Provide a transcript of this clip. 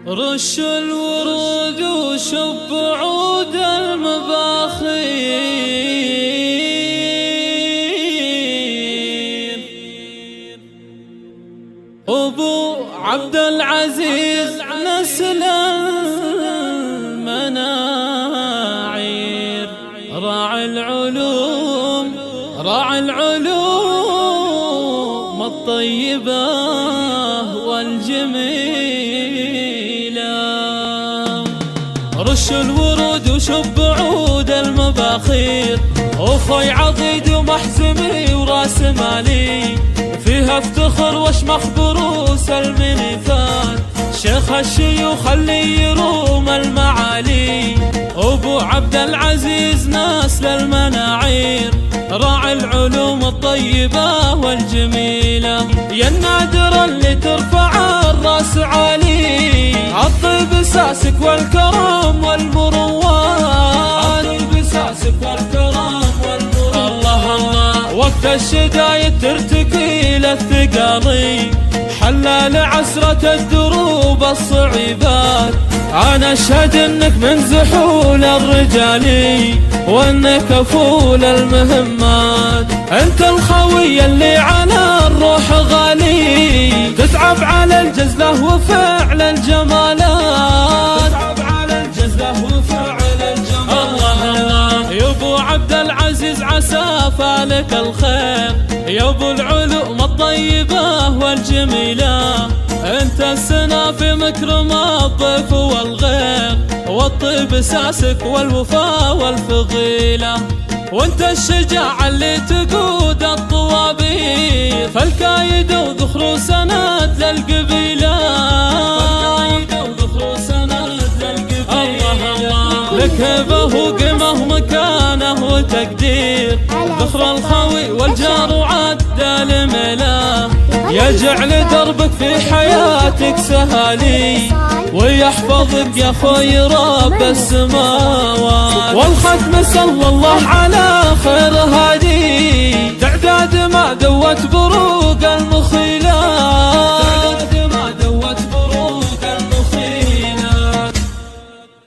رش الورود وشب عود المباخير. أبو عبد العزيز نسل المناعير، راعي العلوم الطيبة والجميلة. رش الورود وشب عود المباخير، أخوي عضيد ومحزمي وراس مالي، فيها افتخر واشمخ بروس المنيفات، شيخ الشيوخ اللي يروم المعالي. أبو عبد العزيز نسل المناعير، راعي العلوم الطيبة والجميلة، يا النادر اللي ترفع الراس عالي، الطيب ساسك والكرم والمروات، الطيب ساسك والكرم والمروات. الله الله وقت الشدايد ترتقي للثقالي، حلال عسرة الدروب الصعيبات، أنا أشهد إنك من زحول الرجالي، وإنك فول المهمات، أنت الخوي اللي على الروح غالي، تتعب على الجزلة وفعل الجمالات، تتعب على الجزلة وفعل الجمالات. الله الله يا أبو عبد العزيز عسى فالك الخير، يا أبو العلوم الطيبة والجميلة، أنت السنا في مكرم الضيف والغير، والطيب ساسك والوفاء والفضيلة، وانت الشجاع اللي تقود الطوابير، فالكايد وذخر سند للقبيلة، فالكايد وذخر سند للقبيلة. الله الله لك هبه وقمه مكانه وتقدير، ذخر الخوي والجار وعدى الملا، يجعل دربك في حياتك سهالي، ويحفظك يا خوي رب السماوات، والختم صلى الله على خير هادي، تعداد ما دوت